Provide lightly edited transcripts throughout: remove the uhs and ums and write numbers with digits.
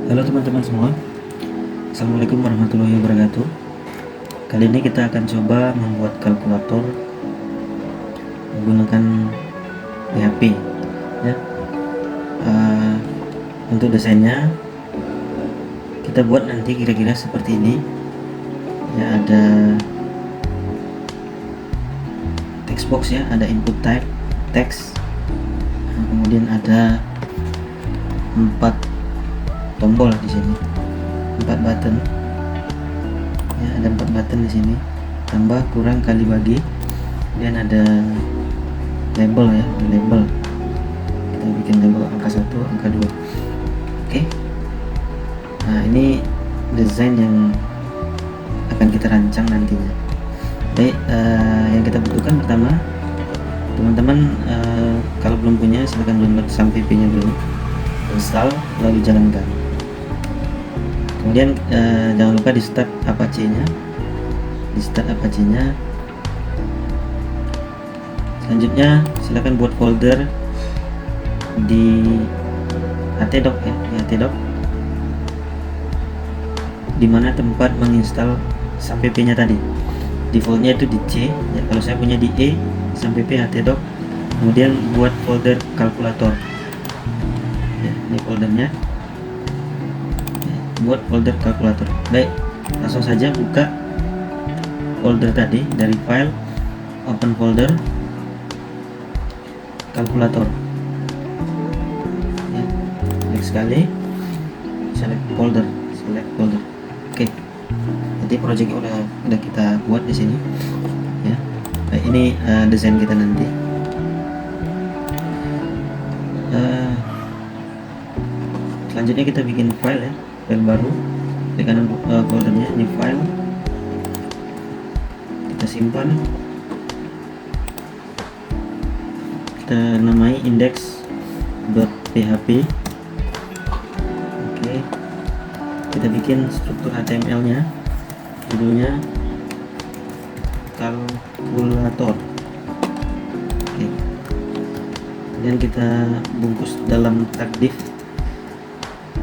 Halo teman-teman semua, Assalamualaikum warahmatullahi wabarakatuh. Kali ini kita akan coba membuat kalkulator menggunakan PHP ya. Untuk desainnya kita buat nanti kira-kira seperti ini ya, ada text box ya, ada input type text, kemudian ada 4 tombol di sini, 4 button ya, ada 4 button di sini, tambah kurang kali bagi, dan ada label ya, ada label. Kita bikin label angka 1, angka 2. Oke. Nah, ini desain yang akan kita rancang nantinya. Baik, yang kita butuhkan pertama, teman-teman kalau belum punya silahkan download SAMPP nya dulu, install, lalu jalankan. Kemudian jangan lupa di start Apache-nya, Selanjutnya silakan buat folder di htdoc ya, di htdoc, dimana tempat menginstal SAMPP nya tadi. Defaultnya itu di C ya, kalau saya punya di E, SAMPP htdoc, kemudian buat folder kalkulator ya, ini foldernya, buat folder kalkulator. Baik, langsung saja buka folder tadi, dari file, open folder kalkulator ya, klik sekali, select folder. Oke, jadi projectnya udah kita buat di sini ya. Nah, ini desain kita nanti. Selanjutnya kita bikin file ya, file baru, di kanan foldernya, ini file, kita simpan, kita namai index.php. Oke, kita bikin struktur HTML nya, judulnya kalkulator. Oke, kemudian kita bungkus dalam tag div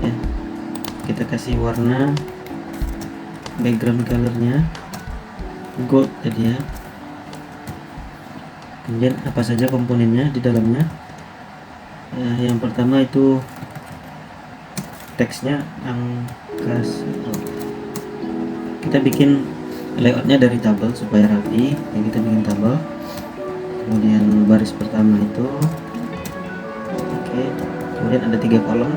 ya, kita kasih warna background colornya gold tadi ya. Kemudian apa saja komponennya di dalamnya, yang pertama itu teksnya angka 1. Kita bikin layoutnya dari tabel supaya rapi ya, kita bikin tabel. Kemudian baris pertama itu oke, kemudian ada 3 kolom.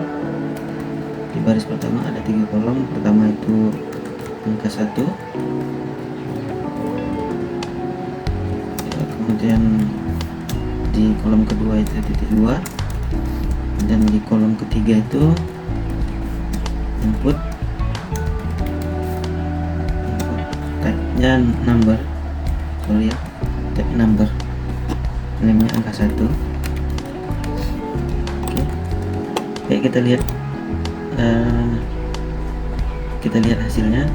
Di baris pertama ada 3 kolom. Pertama itu angka 1, kemudian di kolom kedua itu titik 2, dan di kolom ketiga itu input type-nya number, sorry ya, type number, name-nya angka 1. Oke. Baik, kita lihat hasilnya.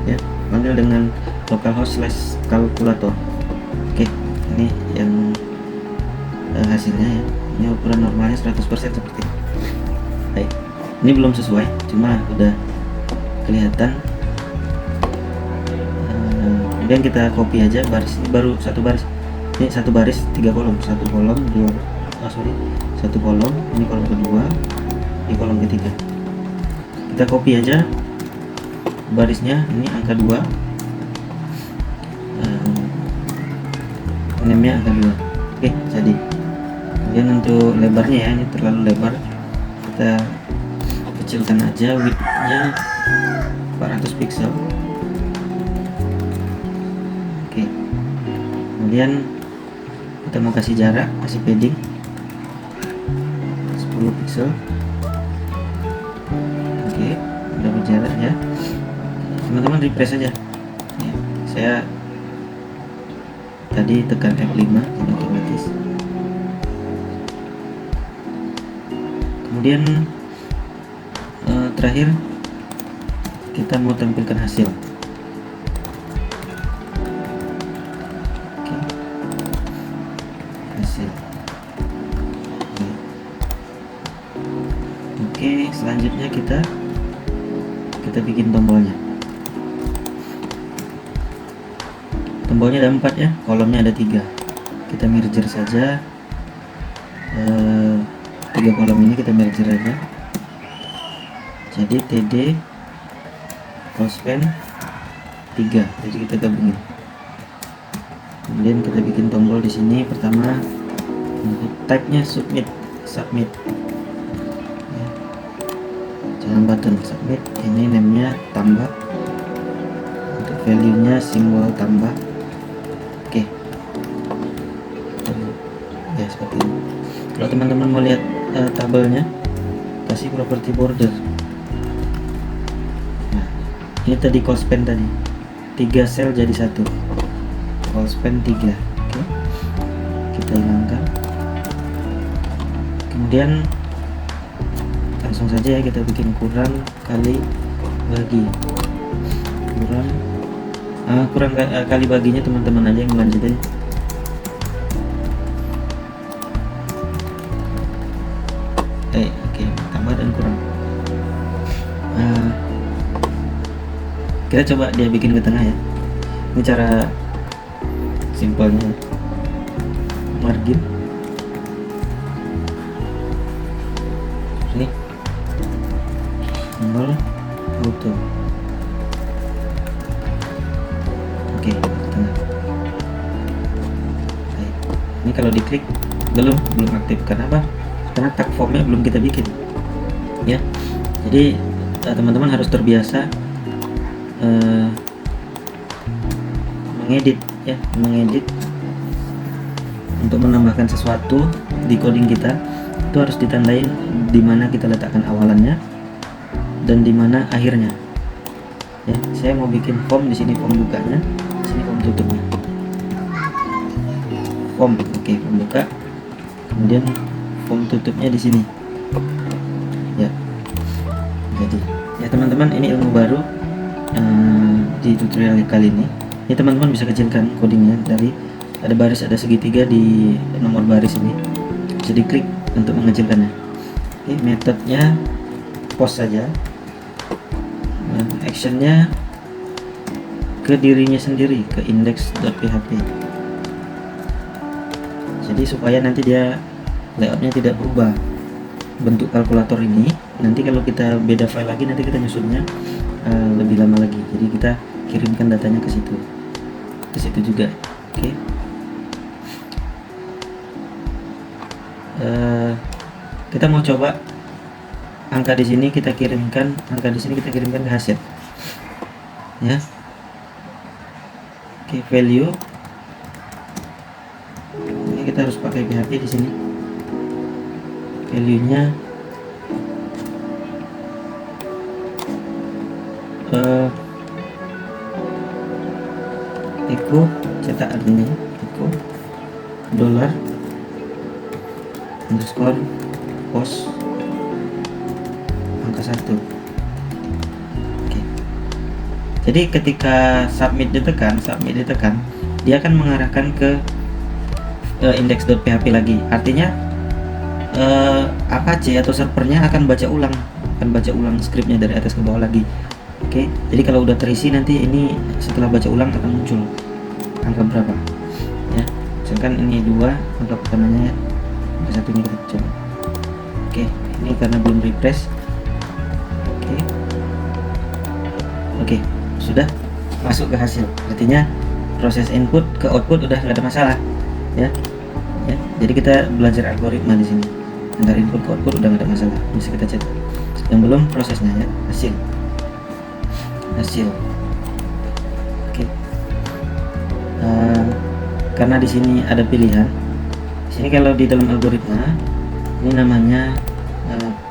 Ya, panggil dengan localhost/kalkulator. Oke, ini yang hasilnya ya. Ini ukuran normalnya 100% seperti ini. Baik, ini belum sesuai, cuma udah kelihatan. Kemudian kita copy aja baris ini, baru satu baris. Ini satu baris 3 kolom, satu kolom, satu kolom, ini kolom kedua, ini kolom ketiga. Kita copy aja barisnya, ini angka 2, name-nya angka 2. Oke, jadi kemudian untuk lebarnya ya, ini terlalu lebar, kita kecilkan aja, width-nya 400 pixel. Oke, kemudian kita mau kasih jarak, kasih padding 10 pixel. Oke, udah berjarak ya. Teman-teman refresh aja ya. Saya tadi tekan F5 jadi otomatis. Kemudian terakhir kita mau tampilkan hasil. selanjutnya kita bikin tombolnya. Tombolnya ada 4 ya, kolomnya ada 3. Kita merger saja 3 kolom ini, kita merger aja. Jadi TD closespan 3, jadi kita gabungin. Kemudian kita bikin tombol di sini. Pertama, type-nya submit ya. Jangan button, submit. Ini name-nya tambah, untuk value-nya simbol tambah. Oke. Ya seperti ini. Kalau teman-teman mau lihat tabelnya, kasih property border. Nah, ini tadi closespan tadi 3 sel jadi 1, closespan 3. Oke, kita hilangkan. Kemudian langsung saja ya kita bikin kurang kali bagi. Kurang kali baginya teman-teman aja yang lanjutin. Oke, tambah dan kurang. Kita coba dia bikin ke tengah ya. Ini cara simpelnya. Margin ini simbol auto. Oke, ke tengah. Baik. Ini kalau diklik belum aktif. Kenapa? Karena tag formnya belum kita bikin ya. Jadi teman-teman harus terbiasa mengedit untuk menambahkan sesuatu di coding kita. Itu harus ditandain di mana kita letakkan awalannya dan di mana akhirnya ya. Saya mau bikin form di sini, form bukanya, di sini form tutupnya. Form, oke, form buka, kemudian form tutupnya di sini ya. Jadi ya teman-teman, ini ilmu baru di tutorial kali ini. Ini teman-teman bisa kecilkan codingnya dari ada baris, ada segitiga di nomor baris ini, bisa diklik untuk mengecilkannya. Oke, metodenya post saja, dan actionnya ke dirinya sendiri, ke index.php. Jadi supaya nanti dia layoutnya tidak berubah bentuk kalkulator ini. Nanti kalau kita beda file lagi, nanti kita nyusunnya lebih lama lagi. Jadi kita kirimkan datanya ke situ juga. Oke. Kita mau coba angka di sini kita kirimkan, ke hasil ya. Oke, value ini kita harus pakai PHP di sini. Value nya echo cetak ini, echo dollar underscore post angka 1. Oke. Jadi ketika submit ditekan, dia akan mengarahkan ke index.php lagi. Artinya Apache atau servernya akan baca ulang skripnya dari atas ke bawah lagi. Oke, jadi kalau udah terisi, nanti ini setelah baca ulang akan muncul angka berapa ya. Misalkan ini 2, angka pertamanya ya, angka satunya kita coba. Oke, ini karena belum refresh. Oke, sudah masuk ke hasil. Artinya proses input ke output udah nggak ada masalah ya. Jadi kita belajar algoritma di sini. Antara input ke output udah nggak ada masalah, bisa kita cetak. Yang belum prosesnya ya, hasil. Oke. Karena di sini ada pilihan. Di sini kalau di dalam algoritma ini namanya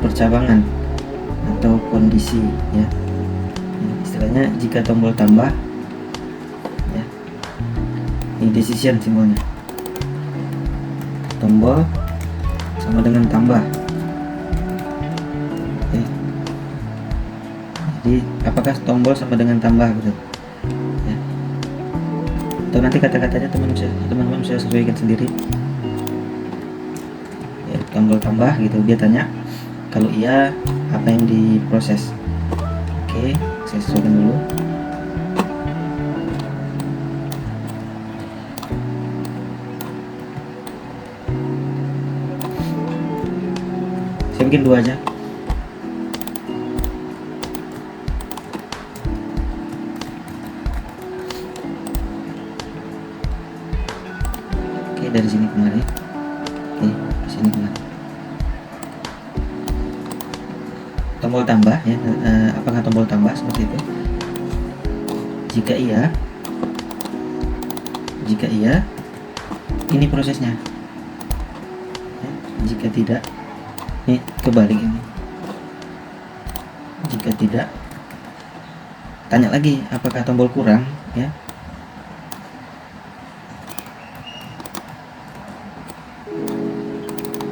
percabangan atau kondisi ya. Istilahnya jika tombol tambah ya. Ini decision simbolnya. Tombol sama dengan tambah. Oke. Jadi apakah tombol sama dengan tambah gitu ya. Atau nanti kata-katanya teman-teman bisa sesuaikan sendiri ya, tombol tambah gitu. Dia tanya kalau iya apa yang diproses. Oke, saya sesuaikan dulu. Saya bikin 2 aja. Oke, dari sini kemari. Oke, dari sini kemari. Tombol tambah ya, apakah tombol tambah seperti itu? Jika iya, ini prosesnya. Ya, jika tidak, ini kebalik ini. Jika tidak, tanya lagi apakah tombol kurang ya.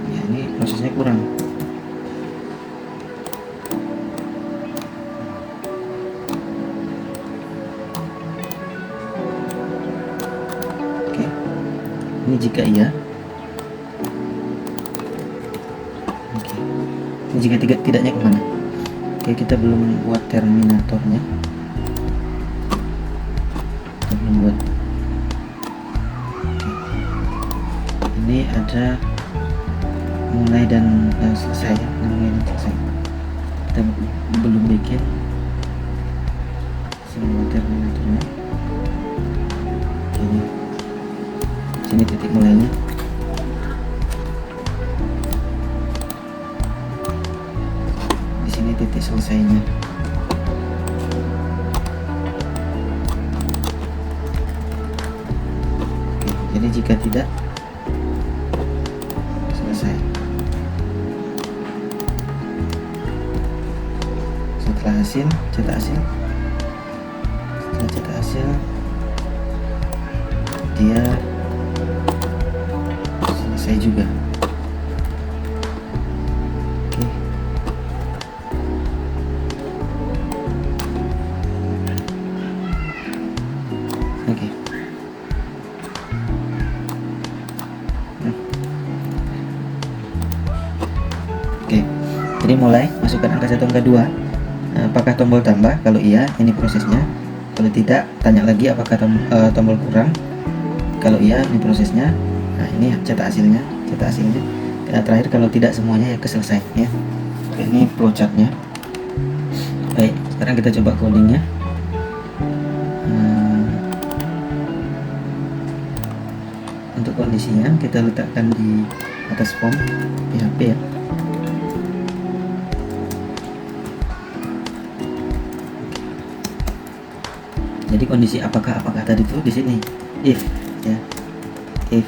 Ya, ini prosesnya kurang. Ini jika iya. Oke. Ini jika tidaknya kemana? Oke, kita belum buat terminatornya. Kita belum buat. Oke. Ini ada mulai dan selesai ya. Mulai dan selesai. Kita belum bikin semua terminatornya. Ini. Sini titik mulainya. Di sini titik selesainya. Oke, jadi jika tidak, selesai. Setelah hasil, cetak hasil. Setelah cetak hasil, dia saya juga. Oke. Oke. Oke. Jadi mulai masukkan angka 1, angka 2. Apakah tombol tambah? Kalau iya, ini prosesnya. Kalau tidak, tanya lagi apakah tombol kurang. Kalau iya, ini prosesnya. Nah, ini cetak hasilnya. Terakhir kalau tidak semuanya ya keselesai ya. Ini flowchartnya. Baik, sekarang kita coba codingnya. Untuk kondisinya kita letakkan di atas form PHP ya. Jadi kondisi apakah tadi itu di sini if ya, if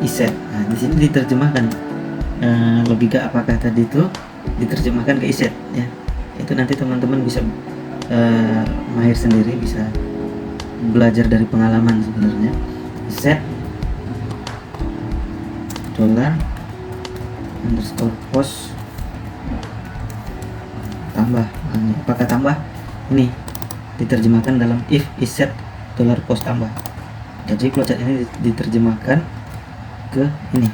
iset. Nah, di sini diterjemahkan logika apakah tadi itu diterjemahkan ke iset ya. Itu nanti teman-teman bisa mahir sendiri, bisa belajar dari pengalaman sebenarnya. Set $_post tambah. Apakah tambah ini diterjemahkan dalam if iset $post tambah. Jadi flowchart ini diterjemahkan ke ini.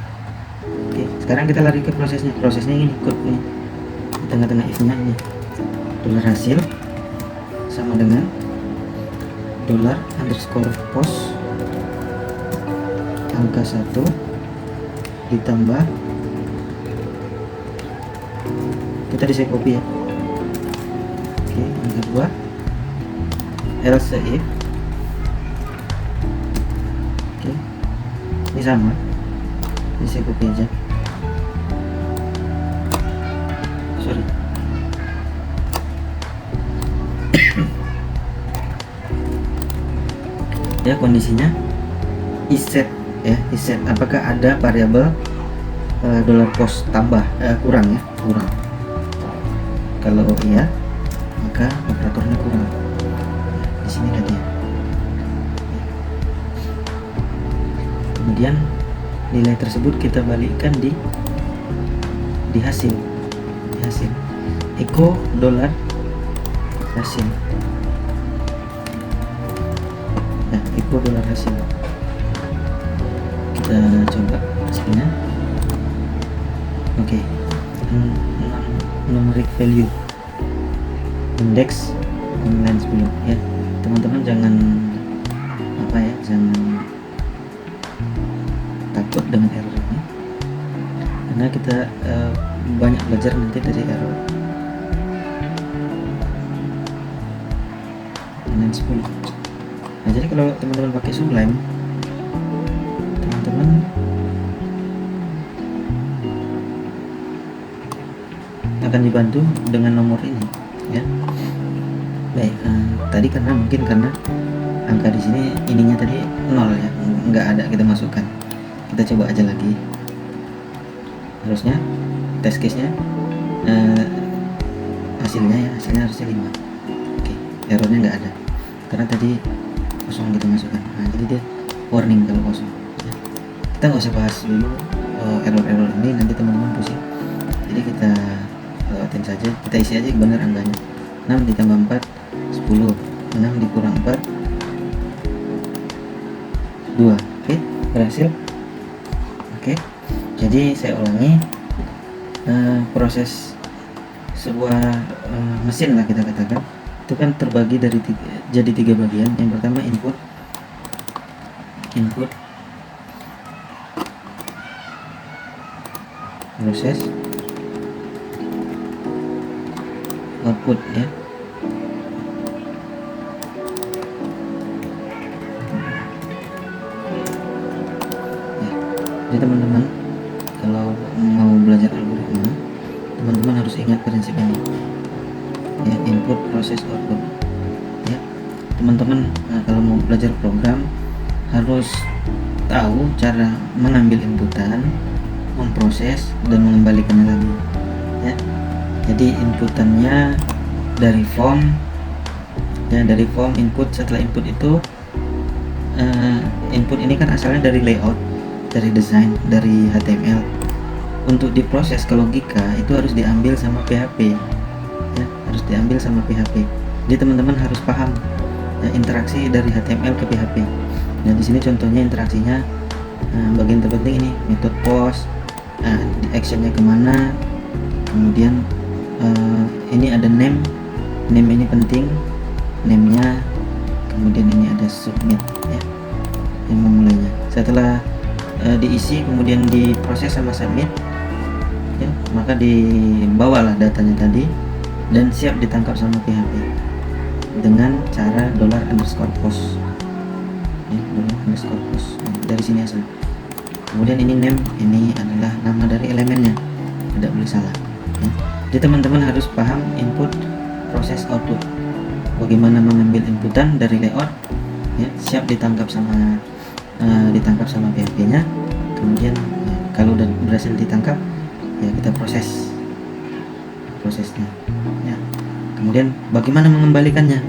Oke, sekarang kita lari ke prosesnya. Prosesnya ini, code ini di tengah-tengah if-nya ini. $hasil sama dengan $_post angka 1 ditambah, kita bisa copy ya. Oke, angka 2 else if. Oke, ini sama, ini saya copy aja. Sorry. Ya, kondisinya iset ya, iset apakah ada variabel $post tambah kurang ya, kurang. Kalau iya, maka operatornya kurang. Di sini ada dia. Kemudian nilai tersebut kita balikkan di hasil. Di hasil. Echo $hasil. Nah, echo $hasil. Kita coba hasilnya. Oke. numeric value index on lines below ya. Teman-teman jangan jangan takut dengan error ini, karena kita banyak belajar nanti dari error lines 10. Nah, jadi kalau teman-teman pakai Sublime, teman-teman akan dibantu dengan nomor ini ya. Baik, tadi karena angka di sini ininya tadi 0 ya, nggak ada kita masukkan. Kita coba aja lagi. Harusnya test case-nya hasilnya harusnya 5. Oke, errornya nggak ada karena tadi kosong kita masukkan. Nah, jadi dia warning kalau kosong ya. Kita nggak usah bahas dulu error-error ini, nanti teman-teman pusing. Jadi kita lewatin saja, kita isi aja benar angkanya. 6 ditambah 4 10, 6 dikurang 4 2. Oke, berhasil. Oke, jadi saya ulangi, proses sebuah mesin lah kita katakan itu kan terbagi jadi 3 bagian. Yang pertama input, proses, output ya. Jadi teman-teman kalau mau belajar algoritma, teman-teman harus ingat prinsip ini ya, input, proses, output ya. Teman-teman kalau mau belajar program harus tahu cara mengambil inputan, memproses dan mengembalikannya lagi ya. Jadi inputannya dari form ya, dari form input. Setelah input itu input ini kan asalnya dari layout, dari desain, dari HTML. Untuk diproses ke logika itu harus diambil sama PHP ya, harus diambil sama PHP. Jadi teman-teman harus paham ya, interaksi dari HTML ke PHP. Nah, di sini contohnya interaksinya, bagian terpenting ini method post, di actionnya kemana, kemudian ini ada name ini penting, name-nya, kemudian ini ada submit ya, yang memulainya. Setelah diisi kemudian diproses sama submit ya, maka dibawalah datanya tadi dan siap ditangkap sama PHP dengan cara $_post ya, $_post. Dari sini asal. Kemudian ini name, ini adalah nama dari elemennya, tidak boleh salah ya. Jadi teman-teman harus paham input, proses, output, bagaimana mengambil inputan dari layout ya, siap ditangkap sama PHP-nya. Kemudian ya, kalau udah berhasil ditangkap ya kita prosesnya ya. Kemudian bagaimana mengembalikannya,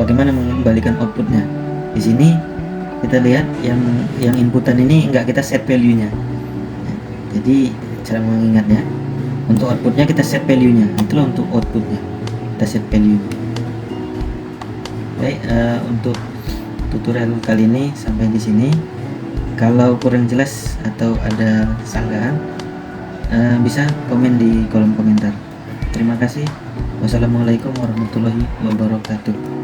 bagaimana mengembalikan outputnya. Di sini kita lihat yang inputan ini enggak kita set value-nya ya. Jadi cara mengingatnya, untuk outputnya kita set value-nya, itulah untuk outputnya kita set value. Baik, untuk tutorial kali ini sampai di sini. Kalau kurang jelas atau ada sanggahan, bisa komen di kolom komentar. Terima kasih. Wassalamualaikum warahmatullahi wabarakatuh.